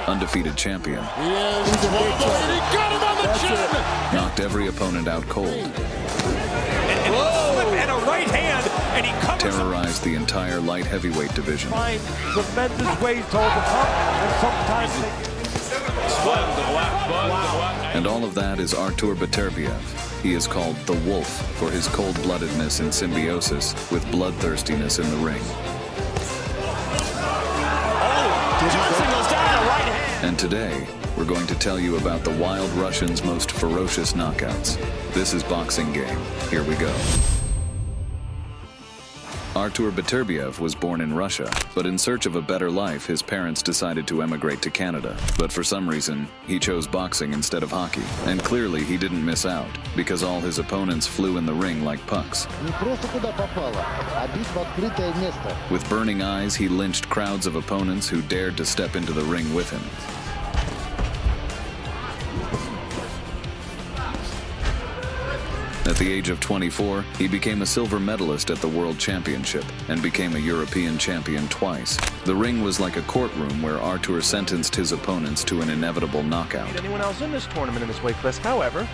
undefeated champion. He is. He got him on the chin. Knocked every opponent out cold. And a slip and a right hand, and he covers. Terrorized the entire light heavyweight division. Find tremendous ways to overcome, and sometimes And all of that is Artur Beterbiev. He is called the Wolf for his cold-bloodedness and symbiosis with bloodthirstiness in the ring. Johnson goes down a right hand. And today, we're going to tell you about the Wild Russian's most ferocious knockouts. This is Boxing Game. Here we go. Artur Beterbiev was born in Russia, but in search of a better life, his parents decided to emigrate to Canada. But for some reason, he chose boxing instead of hockey. And clearly, he didn't miss out, because all his opponents flew in the ring like pucks. With burning eyes, he lynched crowds of opponents who dared to step into the ring with him. At the age of 24, he became a silver medalist at the World Championship and became a European champion twice. The ring was like a courtroom where Artur sentenced his opponents to an inevitable knockout. Anyone else in this tournament in this weight class, however,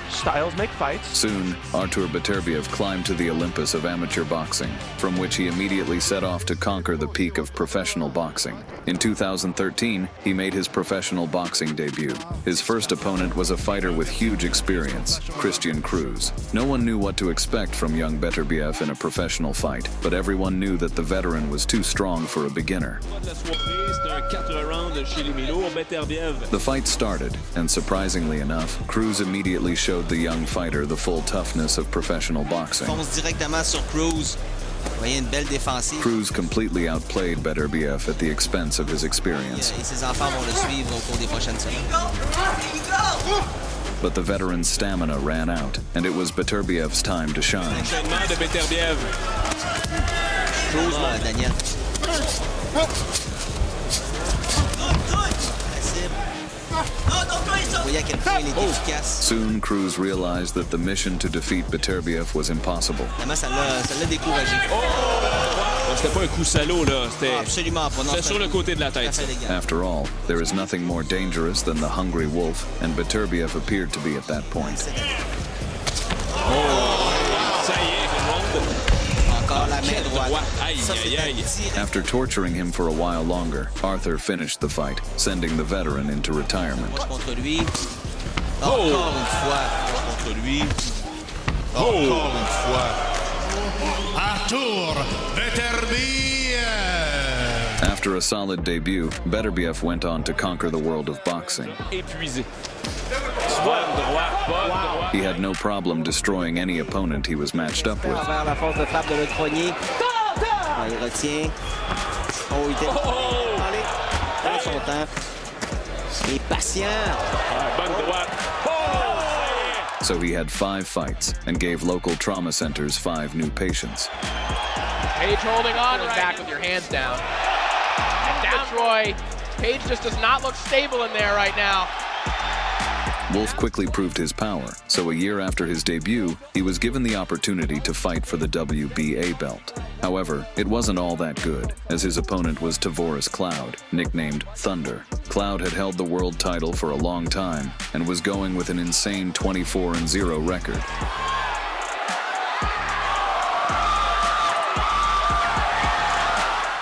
styles make fights. Soon, Artur Beterbiev climbed to the Olympus of amateur boxing, from which he immediately set off to conquer the peak of professional boxing. In 2013, he made his professional boxing debut. His first opponent was a fighter with huge experience, Christian Cruz. No one knew what to expect from young Beterbiev in a professional fight, but everyone knew that the veteran was too strong for a beginner. The fight started, and surprisingly enough, Cruz immediately showed the young fighter the full toughness of professional boxing. Cruz completely outplayed Beterbiev at the expense of his experience. But the veteran's stamina ran out, and it was Beterbiev's time to shine. Soon, Cruz realized that the mission to defeat Beterbiev was impossible. After all, there is nothing more dangerous than the hungry wolf, and Beterbiev appeared to be at that point. After torturing him for a while longer, Artur finished the fight, sending the veteran into retirement. Artur Beterbiev. After a solid debut, Beterbiev went on to conquer the world of boxing. He had no problem destroying any opponent he was matched up with. So he had 5 fights and gave local trauma centers 5 new patients. Page holding on and back with your hands down. And down, Troy. Page just does not look stable in there right now. Wolf quickly proved his power, so a year after his debut, he was given the opportunity to fight for the WBA belt. However, it wasn't all that good, as his opponent was Tavoris Cloud, nicknamed Thunder. Cloud had held the world title for a long time and was going with an insane 24-0 record.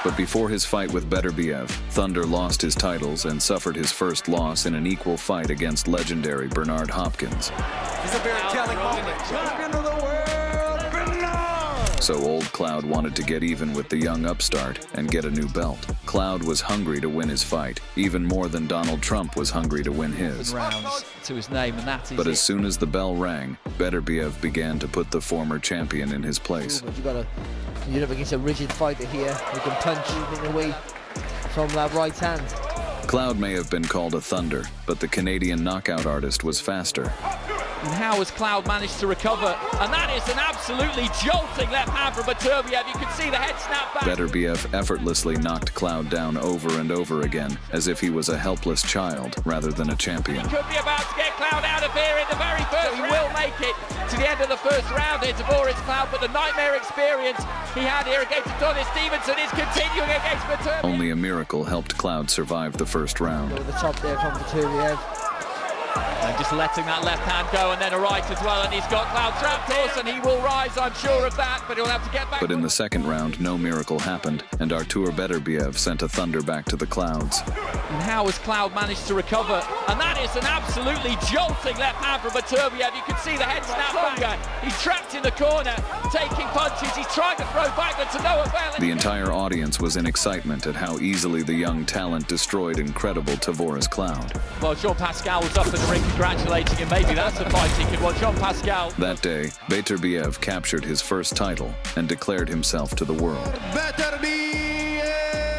But before his fight with Beterbiev, Thunder lost his titles and suffered his first loss in an equal fight against legendary Bernard Hopkins. It's a very telling moment. Champion of the world, Bernard! So old Cloud wanted to get even with the young upstart and get a new belt. Cloud was hungry to win his fight, even more than Donald Trump was hungry to win his. Rounds to his name, and that is But as soon as the bell rang, Beterbiev began to put the former champion in his place. You're up against a rigid fighter here who can punch anything away from that right hand. Cloud may have been called a thunder, but the Canadian knockout artist was faster. And how has Cloud managed to recover? And that is an absolutely jolting left hand from Beterbiev. You can see the head snap back. Beterbiev effortlessly knocked Cloud down over and over again, as if he was a helpless child rather than a champion. He could be about to get Cloud out of here in the very first round. He will make it to the end of the first round here to Boris Cloud, but the nightmare experience he had here against Adonis Stevenson is continuing against Beterbiev. Only a miracle helped Cloud survive the first round. Over the top there from Beterbiev. And just letting that left hand go, and then a right as well, and he's got Cloud trapped horse, and he will rise, I'm sure of that, but he'll have to get back. But in the second round, no miracle happened, and Artur Beterbiev sent a thunder back to the Clouds. And how has Cloud managed to recover? And that is an absolutely jolting left hand from Beterbiev. You can see the head snap back. He's trapped in the corner, taking punches. He's trying to throw back, but to no avail. The entire audience was in excitement at how easily the young talent destroyed incredible Tavoris Cloud. Well, Jean-Pascal was up in the ring congratulating him. Maybe that's a fight he could watch. Jean-Pascal. That day, Beterbiev captured his first title and declared himself to the world.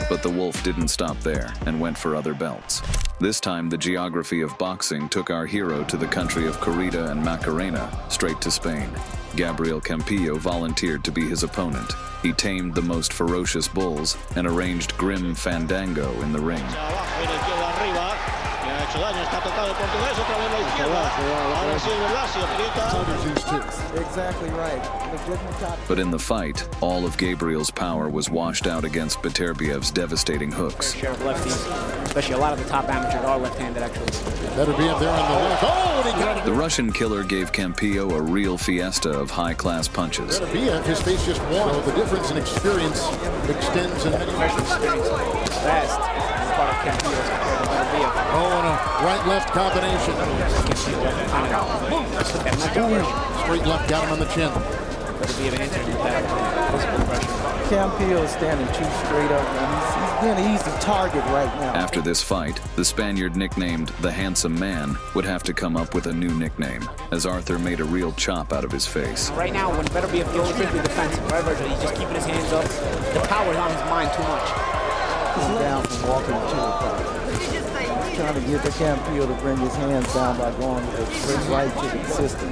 But the wolf didn't stop there and went for other belts. This time, the geography of boxing took our hero to the country of Corrida and Macarena, straight to Spain. Gabriel Campillo volunteered to be his opponent. He tamed the most ferocious bulls and arranged grim fandango in the ring. Exactly right. But in the fight, all of Gabriel's power was washed out against Beterbiev's devastating hooks. Share of lefties, especially a lot of the top amateurs are left-handed actually. Beterbiev there on the left. Oh, and he got it. The Russian killer gave Campillo a real fiesta of high-class punches. Beterbiev, his face just won. So the difference in experience extends in many ways. Fast. Part of Campillo's compared to Beterbiev. Oh, and a right-left combination. Straight left, got him on the chin. Beterbiev answering with that physical pressure. Campillo is standing too straight up, and he's being an easy target right now. After this fight, the Spaniard nicknamed the Handsome Man would have to come up with a new nickname, as Arthur made a real chop out of his face. Right now, when Beterbiev goes strictly defensive, he's just keeping his hands up. The power is on his mind too much. He's down from walking to the power. He's trying to get the Campillo to bring his hands down by going with a straight right to the system.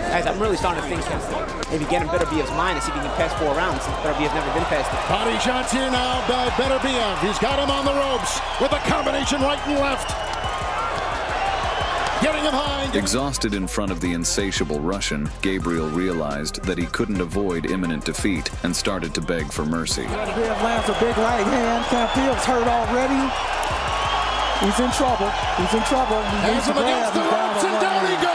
Guys, I'm really starting to think maybe getting Beterbiev's mind and see if he can pass 4 rounds since Beterbiev's never been past it. Body shots here now by Beterbiev. He's got him on the ropes with a combination right and left. Getting him high. Exhausted in front of the insatiable Russian, Gabriel realized that he couldn't avoid imminent defeat and started to beg for mercy. Beterbiev lands a big right hand. Campillo's hurt already. He's in trouble. He's in trouble. He needs to grab him ropes and down he goes.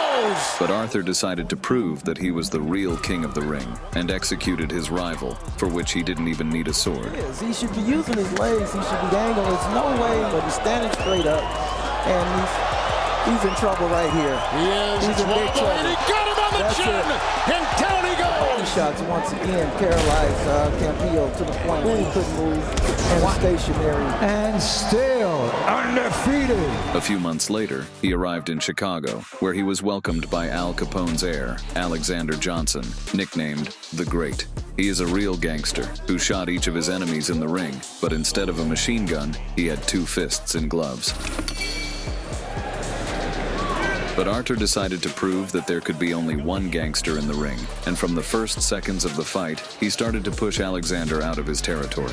But Arthur decided to prove that he was the real king of the ring and executed his rival, for which he didn't even need a sword. He should be using his legs. He should be angling. There's no way, but he's standing straight up, and he's in trouble right here. He is. He's in big trouble. And he got him on the chin, and down he goes. Body shots once again paralyzed Campillo to the point where he couldn't move and stationary. And still undefeated. A few months later, he arrived in Chicago, where he was welcomed by Al Capone's heir, Alexander Johnson, nicknamed The Great. He is a real gangster who shot each of his enemies in the ring, but instead of a machine gun, he had 2 fists and gloves. But Artur decided to prove that there could be only one gangster in the ring, and from the first seconds of the fight, he started to push Alexander out of his territory.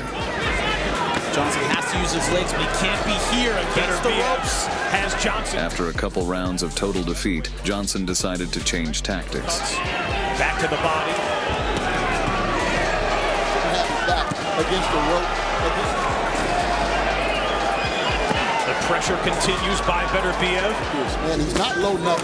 Johnson has to use his legs, but he can't be here against the ropes. Has Johnson. After a couple rounds of total defeat, Johnson decided to change tactics. Back to the body. Back against the rope. The pressure continues by Beterbiev. Man, he's not loading up.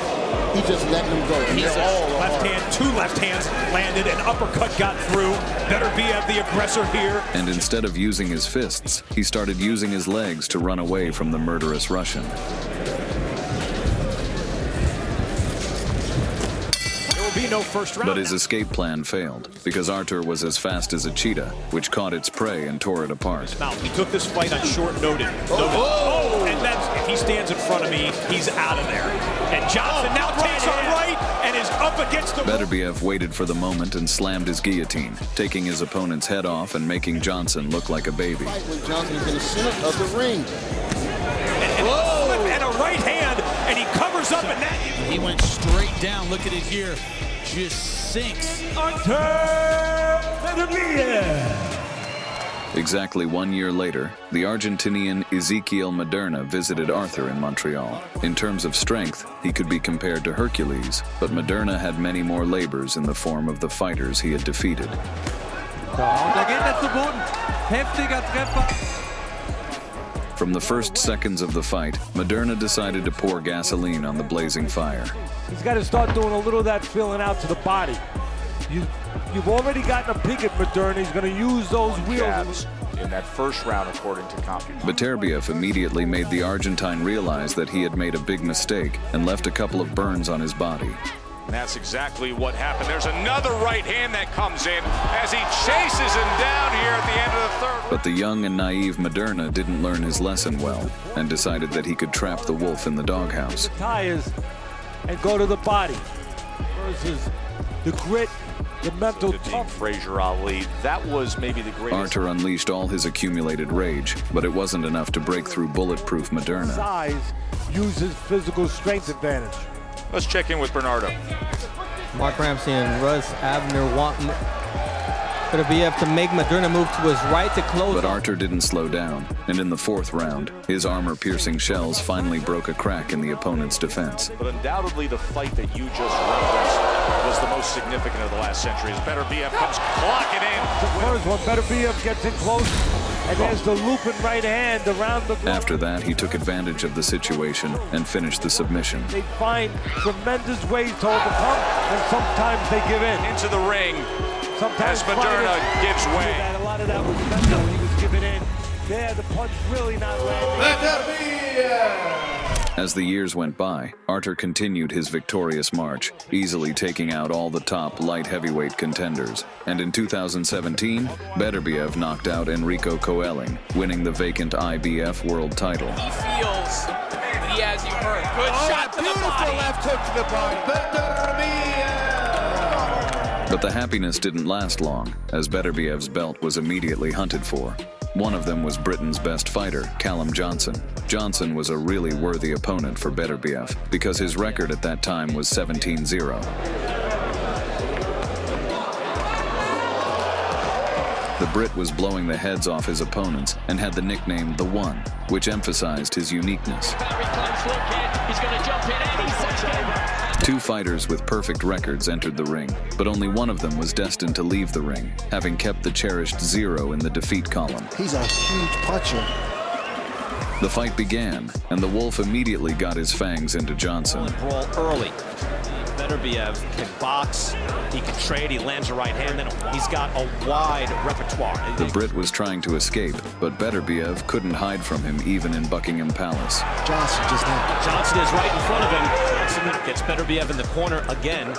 He just letting him go. He's all left hand, 2 left hands landed, an uppercut got through. Beterbiev, the aggressor here. And instead of using his fists, he started using his legs to run away from the murderous Russian. Be no first round. But his escape plan failed, because Artur was as fast as a cheetah, which caught its prey and tore it apart. He took this fight on short notice. And that's, if he stands in front of me, he's out of there. And Johnson now takes a right and is up against the... Beterbiev waited for the moment and slammed his guillotine, taking his opponent's head off and making Johnson look like a baby. Johnson's in the center of the ring. And a right hand, and he covers goes up and that. He went straight down. Look at it here. Just sinks. Artur Beterbiev. Exactly 1 year later, the Argentinian Ezequiel Maderna visited Arthur in Montreal. In terms of strength, he could be compared to Hercules, but Maderna had many more labors in the form of the fighters he had defeated. From the first seconds of the fight, Maderna decided to pour gasoline on the blazing fire. He's got to start doing a little of that filling out to the body. You've already gotten a peek at Maderna. He's going to use those wheels in that first round, according to Campillo. Beterbiev immediately made the Argentine realize that he had made a big mistake and left a couple of burns on his body. And that's exactly what happened. There's another right hand that comes in as he chases him down here at the end of the third. But the young and naive Maderna didn't learn his lesson well and decided that he could trap the wolf in the doghouse. The tires and go to the body versus the grit, the mental toughness. Fraser Ali, that was maybe the greatest. Artur unleashed all his accumulated rage, but it wasn't enough to break through bulletproof Maderna. Size uses physical strength advantage. Let's check in with Bernardo. Mark Ramsey and Russ Abner wanting Beterbiev to make Maderna move to his right to close. But Artur didn't slow down, and in the fourth round, his armor-piercing shells finally broke a crack in the opponent's defense. But undoubtedly the fight that you just referenced was the most significant of the last century. As Beterbiev comes clocking in. The first one, Beterbiev gets in close, and there's the looping right hand around the glove. After that, he took advantage of the situation and finished the submission. They find tremendous ways to overcome, and sometimes they give in. Into the ring. Sometimes as Maderna gives way. A lot of that was mental. He was giving in. There, the punch really not landing. As the years went by, Artur continued his victorious march, easily taking out all the top light heavyweight contenders. And in 2017, Beterbiev knocked out Enrico Coelling, winning the vacant IBF world title. He feels that he has you hurt. Good shot to the body. Left hook to the body. But the happiness didn't last long, as Beterbiev's belt was immediately hunted for. One of them was Britain's best fighter, Callum Johnson. Johnson was a really worthy opponent for Beterbiev because his record at that time was 17-0. The Brit was blowing the heads off his opponents and had the nickname The One, which emphasized his uniqueness. He's going to jump in any second. Two fighters with perfect records entered the ring, but only one of them was destined to leave the ring, having kept the cherished 0 in the defeat column. He's a huge puncher. The fight began, and the Wolf immediately got his fangs into Johnson. Brawl early. Beterbiev can box, he can trade, he lands a right hand, then he's got a wide repertoire. The Brit was trying to escape, but Beterbiev couldn't hide from him even in Buckingham Palace. Johnson is right in front of him. Johnson gets Beterbiev in the corner again.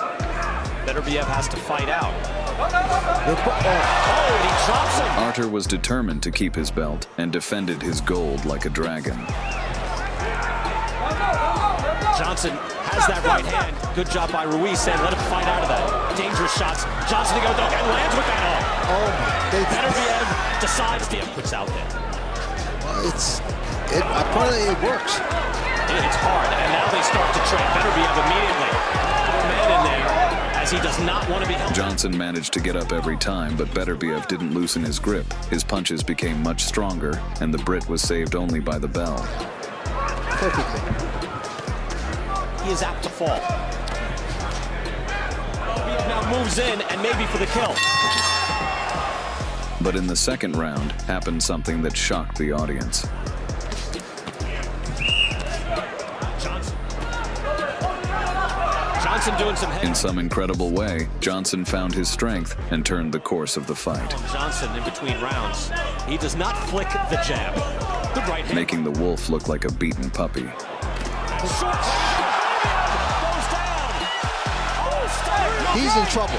Beterbiev has to fight out. Oh, and he drops him. Artur was determined to keep his belt and defended his gold like a dragon. Johnson has that right hand. Good job by Ruiz saying let him fight out of that. Dangerous shots. Johnson to go dog and lands with that all. Beterbiev decides to puts out there. Apparently it works. It's hard, and now they start to trade. Beterbiev immediately. Man in there, as he does not want to be held. Johnson managed to get up every time, but Beterbiev didn't loosen his grip. His punches became much stronger, and the Brit was saved only by the bell. Perfectly. He is apt to fall. Now moves in, and maybe for the kill. But in the second round, happened something that shocked the audience. Johnson doing some In some incredible way, Johnson found his strength and turned the course of the fight. Johnson in between rounds. He does not flick the jab. The right hand. Making the Wolf look like a beaten puppy. He's in trouble.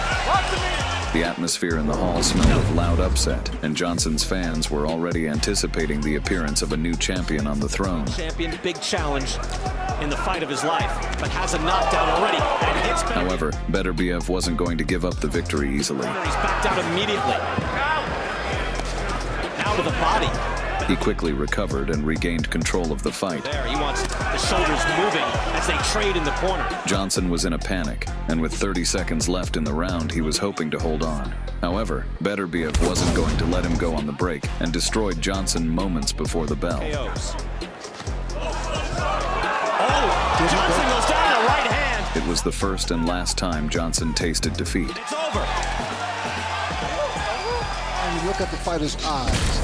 The atmosphere in the hall smelled of loud upset, and Johnson's fans were already anticipating the appearance of a new champion on the throne. Champion, big challenge in the fight of his life, but has a knockdown already. And hits However, Beterbiev wasn't going to give up the victory easily. He's backed out immediately. Now to the body. He quickly recovered and regained control of the fight. There, he wants the shoulders moving as they trade in the corner. Johnson was in a panic, and with 30 seconds left in the round, he was hoping to hold on. However, Beterbiev wasn't going to let him go on the break and destroyed Johnson moments before the bell. KOs. Oh, Johnson goes down a right hand. It was the first and last time Johnson tasted defeat. It's over. And you look at the fighter's eyes.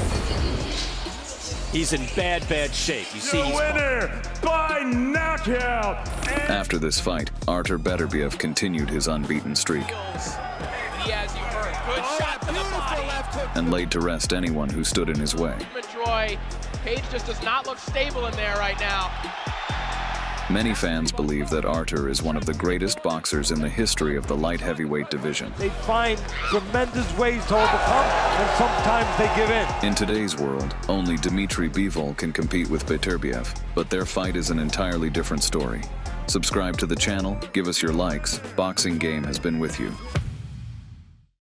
He's in bad shape. You see, The winner by knockout. After this fight, Artur Beterbiev continued his unbeaten streak Diaz, you heard. Good shot to the body. and laid to rest anyone who stood in his way. Troy, Page just does not look stable in there right now. Many fans believe that Artur is one of the greatest boxers in the history of the light heavyweight division. They find tremendous ways to overcome, and sometimes they give in. In today's world, only Dmitry Bivol can compete with Beterbiev, but their fight is an entirely different story. Subscribe to the channel, give us your likes. Boxing Game has been with you.